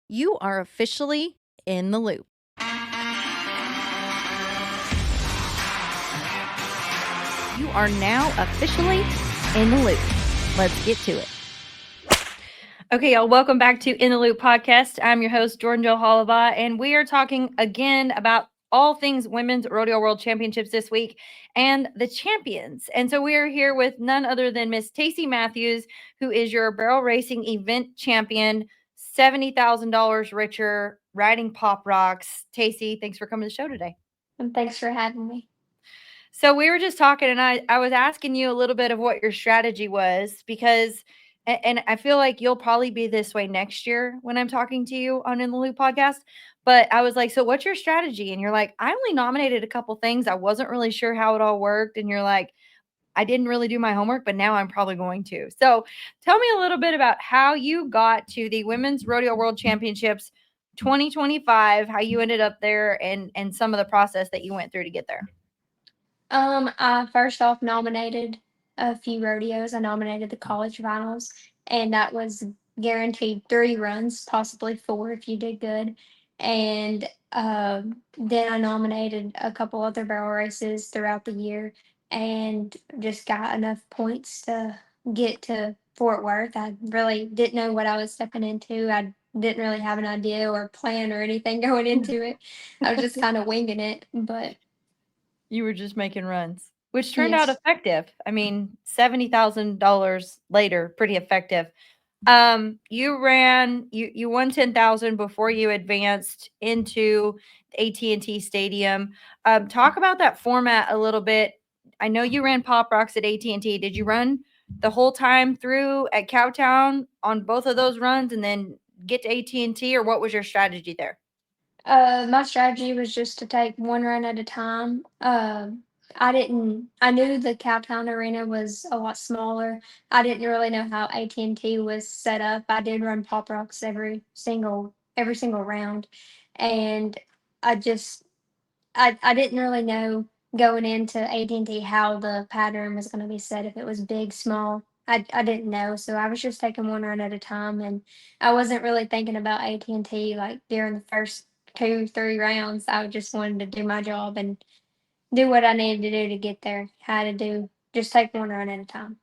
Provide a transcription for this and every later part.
You are officially in the loop. You are now officially in the loop. Let's get to it. Okay, y'all, welcome back to In the Loop podcast. I'm your host, Jordan Jo Hollaba, and we are talking again about all things women's rodeo world championships this week and the champions. And so we are here with none other than Miss Taycie Matthews, who is your barrel racing event champion, $70,000 richer, riding pop rocks. Taycie, thanks for coming to the show today. And thanks for having me. So we were just talking, and I was asking you a little bit of what your strategy was because, and I feel like you'll probably be this way next year when I'm talking to you on In the Loop podcast. But I was like, so what's your strategy? And you're like, I only nominated a couple things. I wasn't really sure how it all worked. And you're like, I didn't really do my homework, but now I'm probably going to. So tell me a little bit about how you got to the Women's Rodeo World Championships 2025, how you ended up there, and some of the process that you went through to get there. I first off nominated a few rodeos. I nominated the college finals, and that was guaranteed 3 runs, possibly 4 if you did good. And then I nominated a couple other barrel races throughout the year, and just got enough points to get to Fort Worth. I really didn't know what I was stepping into. I didn't really have an idea or plan or anything going into it. I was just kind of winging it, but You were just making runs, which turned out yes. effective. I mean, $70,000 later, pretty effective. You won 10,000 before you advanced into AT&T Stadium. Talk about that format a little bit. I know you ran Pop Rocks at AT&T. Did you run the whole time through at Cowtown on both of those runs and then get to AT&T, or what was your strategy there? My strategy was just to take 1 run at a time. I knew the Cowtown Arena was a lot smaller. I didn't really know how AT&T was set up. I did run pop rocks every single round, and I just I didn't really know going into AT&T how the pattern was going to be set, if it was big, small. I didn't know, so I was just taking 1 run at a time, and I wasn't really thinking about AT&T like during the first 2, 3 rounds. I just wanted to do my job and do what I needed to do to get there. Had to do just take 1 run at a time.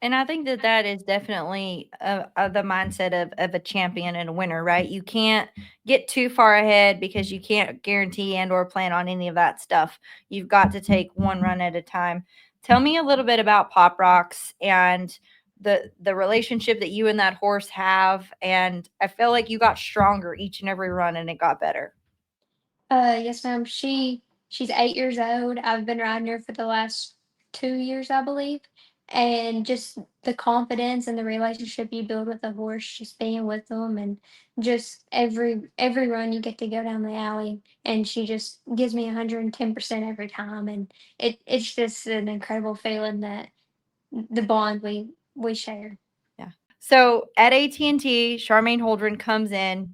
And I think that that is definitely the mindset of a champion and a winner, right? You can't get too far ahead because you can't guarantee and or plan on any of that stuff. You've got to take one run at a time. Tell me a little bit about Pop Rocks and the relationship that you and that horse have. And I feel like you got stronger each and every run, and it got better. Yes, ma'am. She's 8 years old. I've been riding her for the last 2 years, I believe. And just the confidence and the relationship you build with a horse, just being with them, and just every run you get to go down the alley, and she just gives me 110% every time, and it's just an incredible feeling that the bond we share. Yeah. So at AT&T, Charmaine Holdren comes in.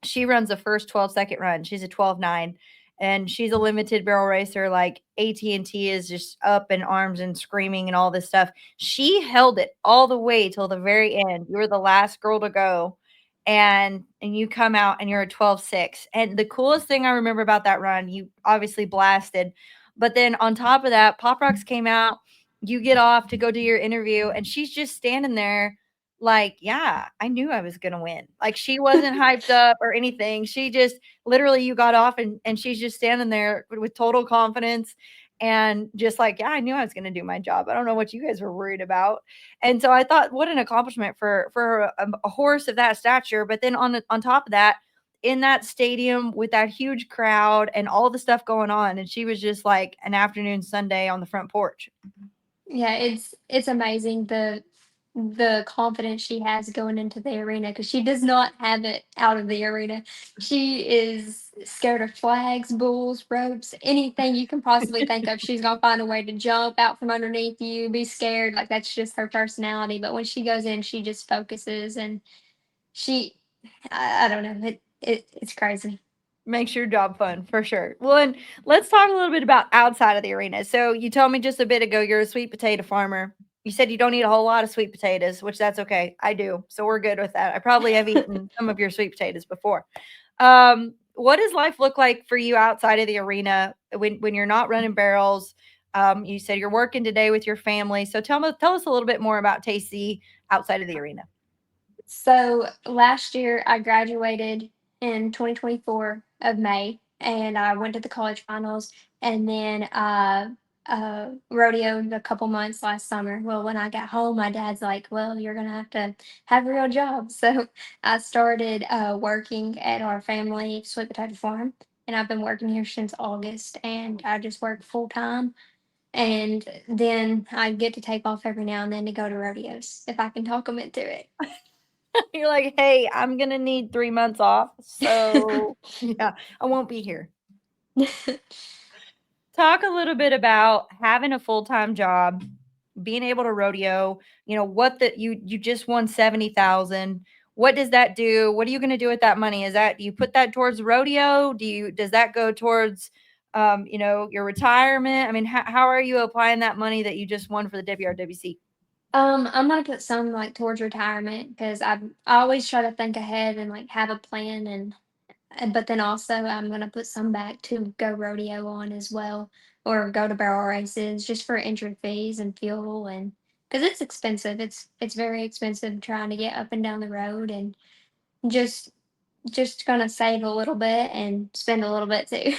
She runs the first 12-second run. She's a 12.9, and she's a limited barrel racer. Like, AT&T is just up in arms and screaming and all this stuff. She held it all the way till the very end. You were the last girl to go, and you come out and you're a 12.6. And the coolest thing I remember about that run, you obviously blasted, but then on top of that, Pop Rocks came out. You get off to go do your interview, and she's just standing there like, yeah, I knew I was gonna win. Like, she wasn't hyped up or anything. She just literally, you got off, and she's just standing there with total confidence and just like, yeah, I knew I was gonna do my job. I don't know what you guys were worried about. And so I thought, what an accomplishment for a horse of that stature. But then on top of that, in that stadium with that huge crowd and all the stuff going on, and she was just like an afternoon Sunday on the front porch. Yeah, it's amazing the confidence she has going into the arena, because she does not have it out of the arena. She is scared of flags, bulls, ropes, anything you can possibly think of. She's gonna find a way to jump out from underneath you, be scared. Like, that's just her personality. But when she goes in, she just focuses, and she I don't know, it's crazy. Makes your job fun for sure. Well, and let's talk a little bit about outside of the arena. So you told me just a bit ago you're a sweet potato farmer. You said you don't eat a whole lot of sweet potatoes, which that's okay. I do. So we're good with that. I probably have eaten some of your sweet potatoes before. What does life look like for you outside of the arena when you're not running barrels? You said you're working today with your family. So tell us a little bit more about Taycie outside of the arena. So last year I graduated in 2024 of May, and I went to the college finals, and then rodeoed a couple months last summer. Well, when I got home, my dad's like, "Well, you're gonna have to have a real job." So I started working at our family sweet potato farm, and I've been working here since August, and I just work full time. And then I get to take off every now and then to go to rodeos if I can talk them into it. You're like, hey, I'm gonna need 3 months off. So yeah, I won't be here. Talk a little bit about having a full-time job, being able to rodeo, what that you just won 70,000. What does that do? What are you going to do with that money? Is that, do you put that towards rodeo? Does that go towards your retirement? I mean, how are you applying that money that you just won for the WRWC? I'm gonna put some like towards retirement because I always try to think ahead and like have a plan but then also I'm gonna put some back to go rodeo on as well or go to barrel races just for entry fees and fuel and because it's expensive. It's very expensive trying to get up and down the road and just just gonna save a little bit and spend a little bit too.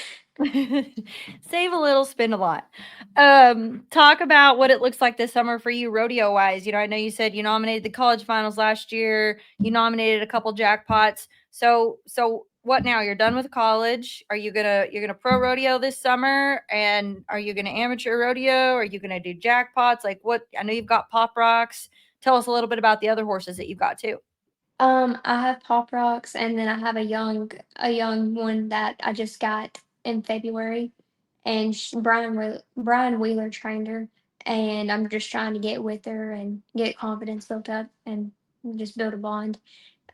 Save a little, spend a lot. Talk about what it looks like this summer for you, rodeo wise. I know you said you nominated the college finals last year. You nominated a couple jackpots. So what now? You're done with college. You're gonna pro rodeo this summer, and are you gonna amateur rodeo? Are you gonna do jackpots? Like what? I know you've got pop rocks. Tell us a little bit about the other horses that you've got too. I have Pop Rocks, and then I have a young one that I just got in February, and Brian Wheeler trained her, and I'm just trying to get with her and get confidence built up and just build a bond.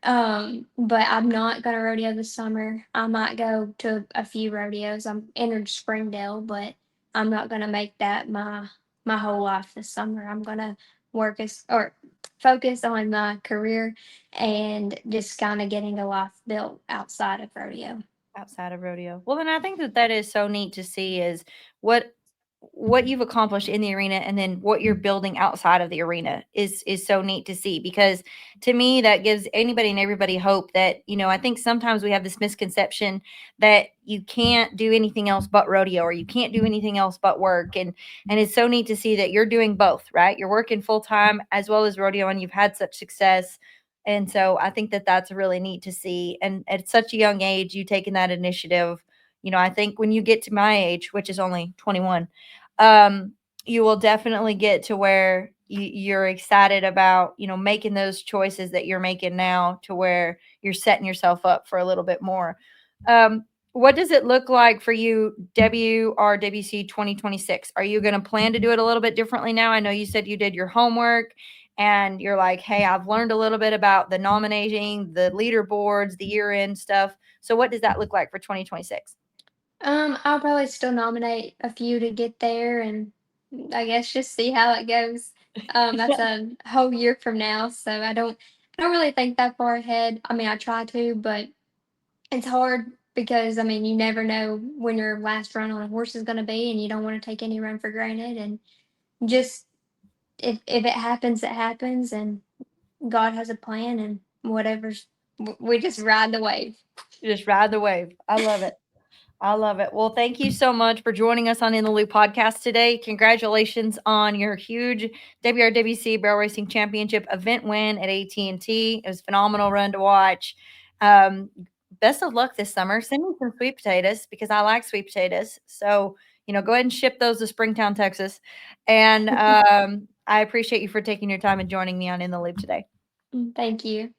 But I'm not gonna rodeo this summer. I might go to a few rodeos. I'm entered Springdale, but I'm not gonna make that my whole life this summer. I'm gonna work as or focus on my career and just kind of getting a life built outside of rodeo. Outside of rodeo. Well, then I think that that is so neat to see is what what you've accomplished in the arena and then what you're building outside of the arena is so neat to see because to me that gives anybody and everybody hope that I think sometimes we have this misconception that you can't do anything else but rodeo or you can't do anything else but work and it's so neat to see that you're doing both, right? You're working full time as well as rodeo and you've had such success. And so I think that that's really neat to see. And at such a young age, you taking that initiative, I think when you get to my age, which is only 21, um, you will definitely get to where you're excited about, making those choices that you're making now to where you're setting yourself up for a little bit more. What does it look like for you, WRWC 2026? Are you going to plan to do it a little bit differently now? I know you said you did your homework and you're like, hey, I've learned a little bit about the nominating, the leaderboards, the year end stuff. So, what does that look like for 2026? I'll probably still nominate a few to get there, and I guess just see how it goes. That's a whole year from now, so I don't really think that far ahead. I mean, I try to, but it's hard because I mean, you never know when your last run on a horse is going to be, and you don't want to take any run for granted. And just if it happens, it happens, and God has a plan, and whatever's we just ride the wave. Just ride the wave. I love it. I love it. Well, thank you so much for joining us on In the Loop podcast today. Congratulations on your huge WRWC Barrel Racing Championship event win at AT&T. It was a phenomenal run to watch. Um, Best of luck this summer. Send me some sweet potatoes because I like sweet potatoes. So, go ahead and ship those to Springtown, Texas. And I appreciate you for taking your time and joining me on In the Loop today. Thank you.